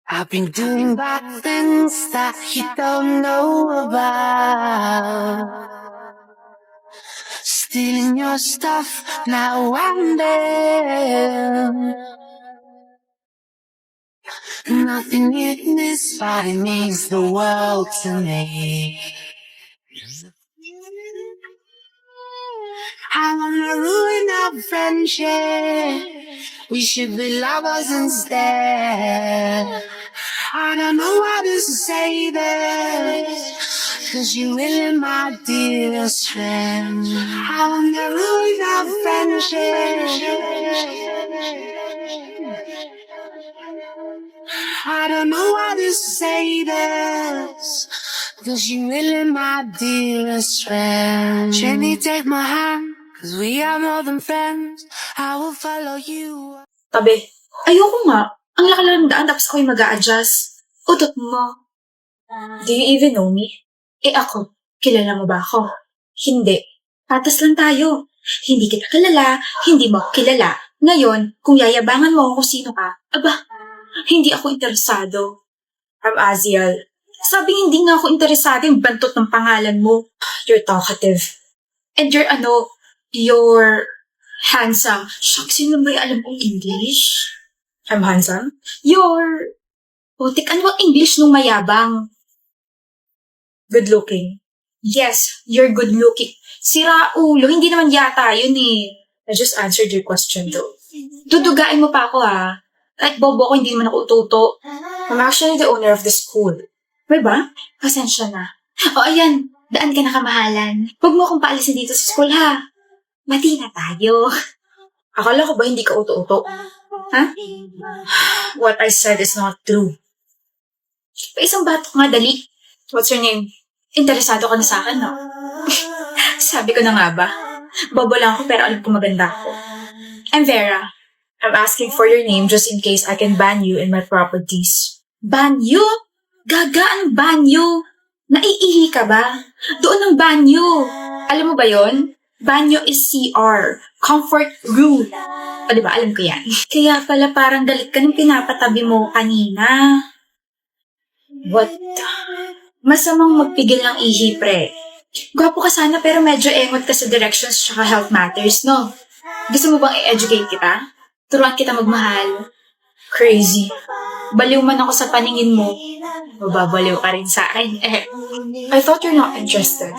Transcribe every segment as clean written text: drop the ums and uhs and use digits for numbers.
I've been doing bad things that you don't know about. Stealing your stuff now and then. Nothing in this body means the world to me. I wanna ruin our friendship. We should be lovers instead. I don't know how to say this, 'cause you're really my dearest friend. I wanna ruin our friendship. I don't know how to say this, 'cause you're really my dearest friend. Jenny, take my hand, 'cause we are more than friends. I will follow you. Tabi, ayoko nga. Ang laki lang ng daan tapos ako'y mag-a-adjust. Utot mo. Do you even know me? Ako, kilala mo ba ako? Hindi. Patas lang tayo. Hindi kita kilala, hindi mo ako kilala. Ngayon, kung yayabangan mo ako kung sino ka, hindi ako interesado. I'm Aziel. Sabing hindi nga ako interesado yung bantot ng pangalan mo. You're talkative. And you're handsome. Shucks, yun lang ba yung alam kong English? I'm handsome? Putik, ano bang English nung mayabang? Good looking. Yes, you're good looking. Sira ulo, hindi naman yata yun eh. I just answered your question though. Dudugain mo pa ako ha. Kahit bobo ko, hindi naman ako ututo. I'm actually the owner of the school. May ba? Pasensya na. O ayan, daan ka na kamahalan. Huwag mo akong paalisin dito sa school ha. Mati na tayo. Akala ko ba hindi ka uto-uto? Ha? What I said is not true. Pa isang batok nga, dali. What's your name? Interesado ka na sa akin, no? Sabi ko na nga ba? Bobo lang ako pero alam ko maganda ako. I'm Vera. I'm asking for your name just in case I can ban you in my properties. Ban you? Gaga, ang banyo? Naiihi ka ba? Doon ang banyo. Alam mo ba yon? Banyo is CR. Comfort room. O diba, alam ko yan. Kaya pala parang galit ka nung pinapatabi mo kanina. What? Masamang magpigil ng ihi, pre. Gwapo ka sana pero medyo engot ka sa directions tsaka health matters, no? Gusto mo bang i-educate kita? Turuan kita magmahal. Crazy. Baliw man ako sa paningin mo. Mababaliw ka rin sa akin. I thought you're not interested.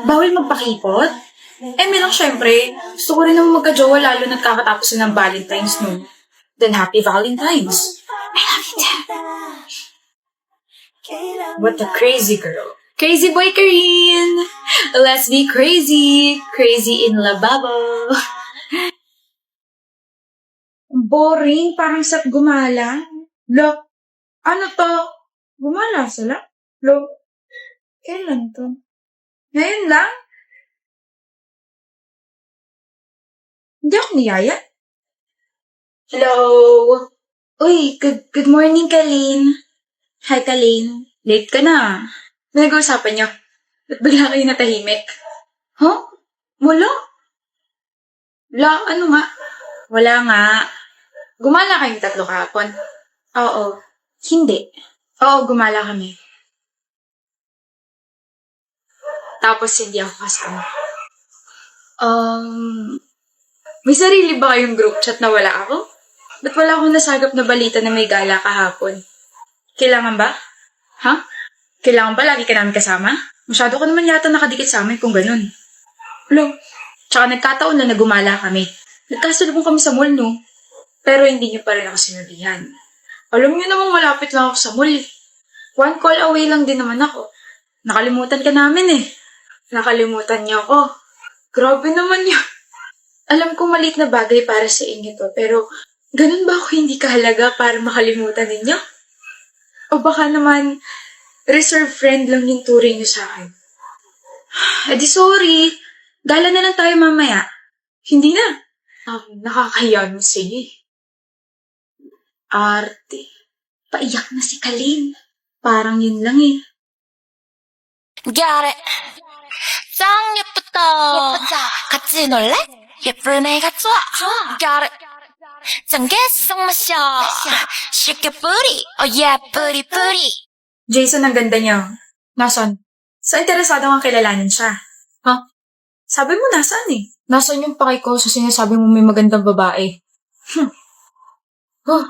Bawal magpakipot? Lang syempre. Gusto ko rin naman magka-jowa lalo nagkakatapos ng Valentine's, no? Then happy Valentine's. I love you too. What a crazy girl. Crazy boy Karine! Let's be crazy. Crazy in lababo. Boring, parang sap gumala. Lo, ano to? Gumala sila? Lo, kailan to? Ngayon lang? Hindi ako niyaya. Hello? Uy, good morning, Kalin. Hi, Kalin. Late ka na. Ano nag-uusapan niyo? Ba't bigla kayo natahimik? Huh? Wala? Ano nga? Wala nga. Gumala kayong tatlo kahapon? Oo. Hindi. Oo, gumala kami. Tapos hindi ako kasama. May sarili ba kayong group chat na wala ako? Ba't wala akong nasagap na balita na may gala kahapon? Kailangan ba? Ha? Kailangan ba lagi ka namin kasama? Masyado ka naman yata nakadikit sa amin kung ganun. Tsaka nagkataon na gumala kami. Nagkasalubong kami sa mall, no? Pero hindi niyo pa rin ako sinabihan. Alam niyo namang malapit lang ako sa mall. One call away lang din naman ako. Nakalimutan ka namin eh. Nakalimutan niyo ako. Grabe naman yun. Alam kong maliit na bagay para sa inyo to, pero ganun ba ako hindi kahalaga para makalimutan ninyo? O baka naman, reserve friend lang yung turing niyo sa akin. Sorry. Gala na lang tayo mamaya. Hindi na. Nakakahiya mo sa'yo eh. Arte. Paiyak na si Kalin. Parang yun lang eh. Got it. 짱 예쁘다. 같이 놀래? 예쁜 애가 좋아. Got it. 장계속 마셔. Shake your booty. Oh yeah, booty, booty. Jason, ang ganda niya. Nasaan? So, interesado kang kilalanin siya. Ha? Sabi mo nasaan eh? Nasaan yung paki ko sa sinasabi mo may magandang babae? Oh,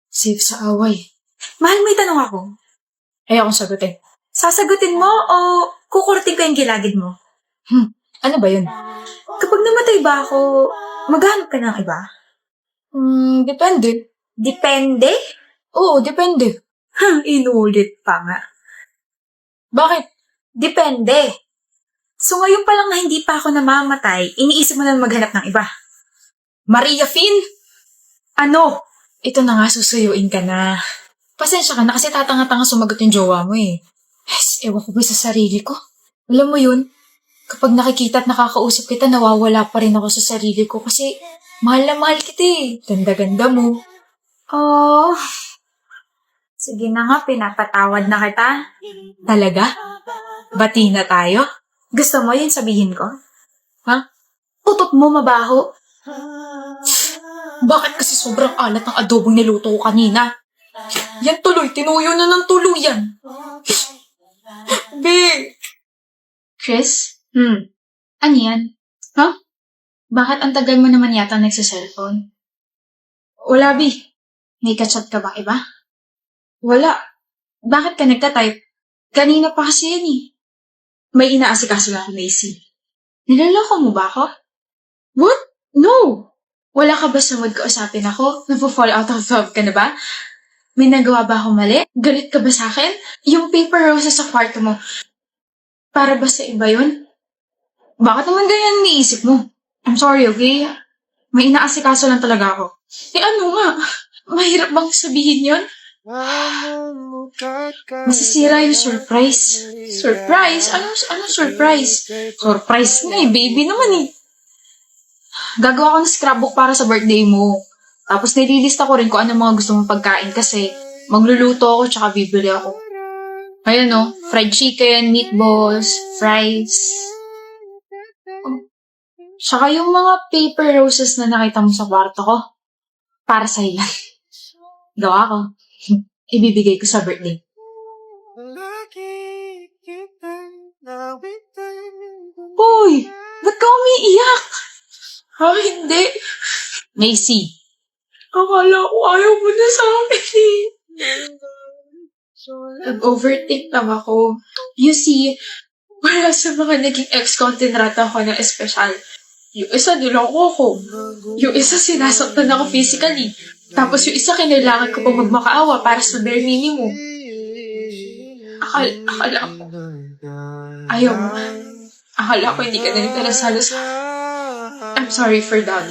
safe sa away. Mahal, may tanong ako. Ayokong sagutin. Sasagutin mo o kukurting ko yung gilagid mo? Ano ba yun? Kapag namatay ba ako, maghanap ka ng iba? Depende. Depende? Oo, depende. Inulit pa nga. Bakit? Depende. So ngayon pa lang na hindi pa ako namamatay, iniisip mo na maghanap ng iba. Maria Finn? Ano? Ito na nga, susuyuin ka na. Pasensya ka na kasi tatanga-tanga sumagot yung jowa mo eh. Yes, ewan ko ba sa sarili ko? Alam mo yun, kapag nakikita at nakakausap kita, nawawala pa rin ako sa sarili ko kasi mahal na mahal kita eh. Ganda-ganda mo. Oh, sige na nga, pinapatawad na kita. Talaga? Bati na tayo? Gusto mo yun sabihin ko? Ha? Utot mo mabaho. Bakit kasi sobrang alat ng adobong niluto ko kanina? Yan tuloy, tinuyo na ng tuluyan. Be! Chris? Ano yan? Ha? Bakit ang tagal mo naman yata nagsa-cellphone? Wala, Bi. May kachat ka ba, iba? Wala. Bakit ka nagka-type? Kanina pa kasi yan eh. May inaasikaso na ako, Macy. Niloloko mo ba ako? What? No! Wala ka ba sa mood kausapin ako? Nafo-fall out of love ka na ba? May nagawa ba ako mali? Galit ka ba sa akin? Yung paper roses sa kwarto mo, para ba sa iba yun? Bakit naman ganyan niisip mo? I'm sorry, okay? May inaasikaso lang talaga ako. Eh ano nga? Mahirap bang sabihin yun? Masisira yung surprise. Surprise? Anong surprise? Surprise nga eh, baby naman eh. Gagawa ko ng scrapbook para sa birthday mo. Tapos nililista ko rin kung ano mga gusto mong pagkain kasi magluluto ako tsaka bibili ako. Ayan o, fried chicken, meatballs, fries. Tsaka yung mga paper roses na nakita mo sa kwarto ko, para sa'yo yan. Gawa ko. Ibibigay ko sa birthday. Hoy! Ba't ka umiiyak? Ha, hindi. Macy. Akala ko ayaw mo na sa akin eh. Nag-overthink lang ako. You see, wala sa mga naging ex ko, tinrata ko ng espesyal. Yung isa niloko ko. Yung isa sinasaktan ako physically. Tapos yung isa kinailangan ko pa magmakaawa para sa bare minimum. Akala ko. Ayaw mo. Akala ko hindi ka na interesado sa... I'm sorry for that.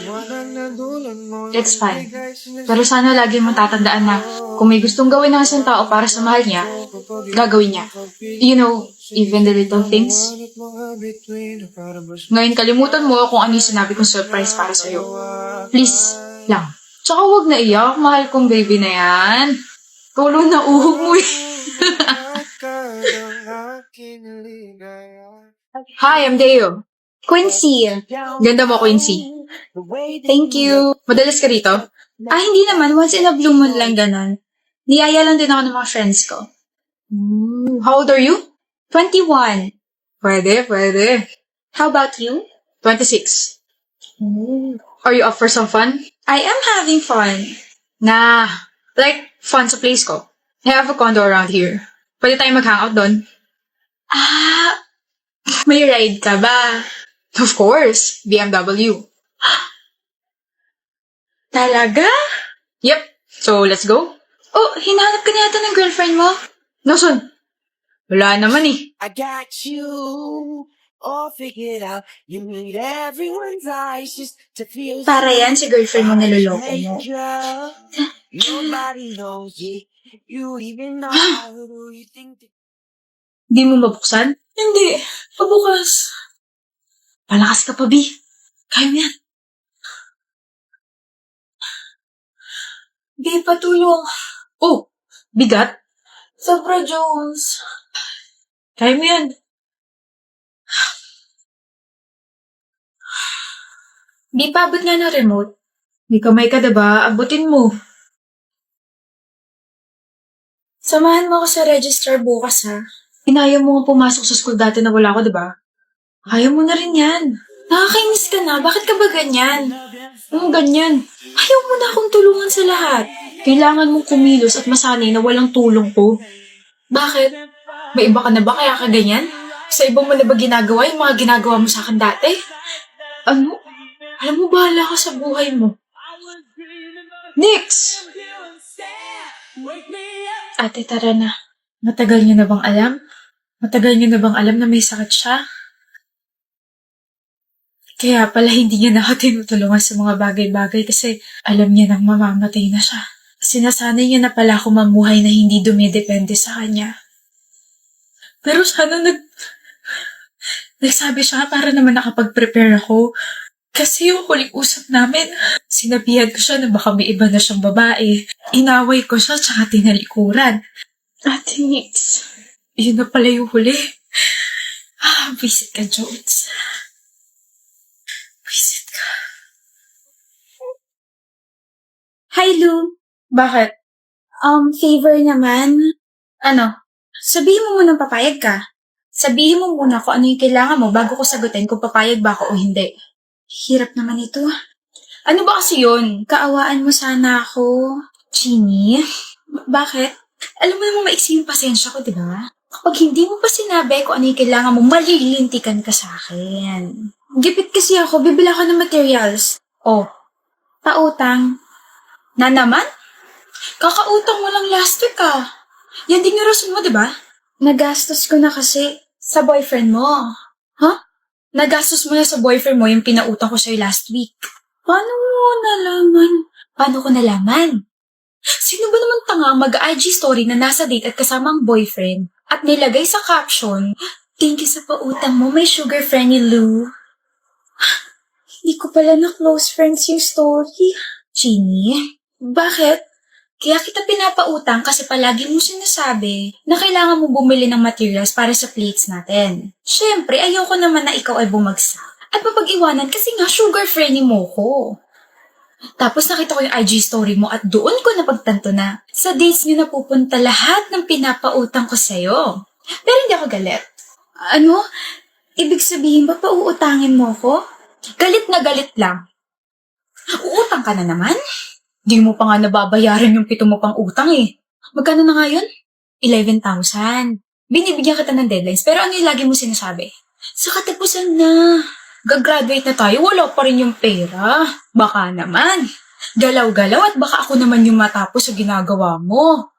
It's fine. Pero sana lagi mo tatandaan na kung may gustong gawin ng isang tao para sa mahal niya, gagawin niya. You know, even the little things. Ngayon kalimutan mo kung ano yung sinabi kong surprise para sa'yo. Please, lang. Tsaka huwag na iyak, mahal kong baby na yan. Tulo na uhog mo eh. Hi, I'm Deo. Quincy. Ganda mo, Quincy. Thank you. Madalas ka rito? Hindi naman. Once in a blue moon lang ganon. Niyaya lang din ako ng mga friends ko. How old are you? 21. Pwede. How about you? 26. Are you up for some fun? I am having fun. Nah, like fun sa place ko. I have a condo around here. Pwede tayong mag-hangout doon. May ride ka ba? Of course, BMW. Talaga? Yep, so let's go. Oh, hinahanap ka na yata ng girlfriend mo? Nasaan? Wala naman eh. I got you all figured out. You need everyone's eyes just to feel. Para yan si girlfriend mo niloloko mo. Nobody knows it. You even know who you think. Di mo mabuksan? Hindi. Pabukas. Palakas ka pa, B. Kaya mo yan. B, patulong. Oh, bigat? Sobra, Jones. Kaya mo yan. B, paabot nga ng remote. May kamay ka, diba? Abutin mo. Samahan mo ako sa register bukas, ha? Inaya mo nga pumasok sa school dati na wala ako, diba? Ayaw mo na rin yan. Nakakainis ka na. Bakit ka ba ganyan? Ganyan. Ayaw mo na akong tulungan sa lahat. Kailangan mong kumilos at masanay na walang tulong ko. Bakit? May iba ka na ba kaya ka ganyan? Sa iba mo na ba ginagawa yung mga ginagawa mo sa akin dati? Ano? Alam mo, bahala ka sa buhay mo. Nix! Ate, tara na. Matagal niyo na bang alam? Matagal niyo na bang alam na may sakit siya? Kaya pala hindi niya na ako tinutulungan sa mga bagay-bagay kasi alam niya nang mamamatay na siya. Sinasanay niya na pala ako mamuhay na hindi dumidepende sa kanya. Pero sana nagsabi siya para naman nakapag-prepare ako. Kasi yung huling usap namin, sinabihan ko siya na baka may iba na siyang babae. Inaway ko siya tsaka tinalikuran. Ate Nix, yun na pala yung huli. Visit ka, Jones. Visit ka. Hi, Lou. Bakit? Favor naman. Ano? Sabihin mo munang papayag ka. Sabihin mo muna kung ano yung kailangan mo bago ko sagutin kung papayag ba ako o hindi. Hirap naman ito. Ano ba kasi yun? Kaawaan mo sana ako. Jeannie? Bakit? Alam mo namang maiksi yung pasensya ko, di ba? Kapag hindi mo pa sinabi kung ano yung kailangan mo, malilintikan ka sa akin. Gipit kasi ako, bibila ka ng materials. Oh, pautang. Na naman? Kakautang mo lang last week ah. Yan din yung rason mo, di ba? Nagastos ko na kasi sa boyfriend mo. Huh? Nagastos mo na sa boyfriend mo yung pinautang ko sa'yo last week. Paano mo nalaman? Paano ko nalaman? Sino ba naman tanga mag-IG story na nasa date at kasama ang boyfriend at nilagay sa caption, "Thank you sa pautang mo, may sugar friend ni Lou." Hindi ko pala na close friends yung story. Jeannie, bakit? Kaya kita pinapautang kasi palagi mo sinasabi na kailangan mo bumili ng materials para sa plates natin. Siyempre, ayoko naman na ikaw ay bumagsak at mapag-iwanan kasi nga sugar friendly mo ko. Tapos nakita ko yung IG story mo at doon ko napagtanto na sa dates niyo napupunta lahat ng pinapautang ko sa'yo. Pero hindi ako galit. Ano? Ibig sabihin ba pauutangin mo ko? Galit na galit lang. Uutang ka na naman? Di mo pa nga nababayaran yung 7 mo pang utang eh. Magkano na nga yun? 11,000. Binibigyan kita ng deadlines, pero ano yung lagi mo sinasabi? Sa katapusan na. Gagraduate na tayo, wala pa rin yung pera. Baka naman. Galaw-galaw at baka ako naman yung matapos sa ginagawa mo.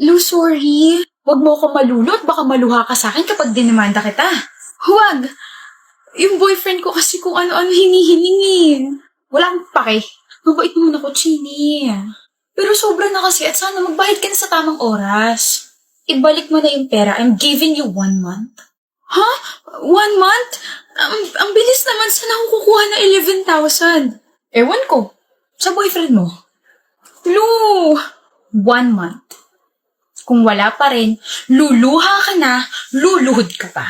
Lou, sorry. Huwag mo ako malulo at baka maluha ka sa akin kapag dinimanda kita. Huwag. Yung boyfriend ko kasi kung ano-ano hinihiling eh. Walang pake. Mabait naman ako, Chini. Pero sobra na kasi at sana magbayad ka na sa tamang oras. Ibalik mo na yung pera. I'm giving you 1 month. Ha? 1 month? Ang bilis naman. Saan ako kukuha na 11,000? Ewan ko. Sa boyfriend mo. Lu! 1 month. Kung wala pa rin, luluha ka na, luluhod ka pa.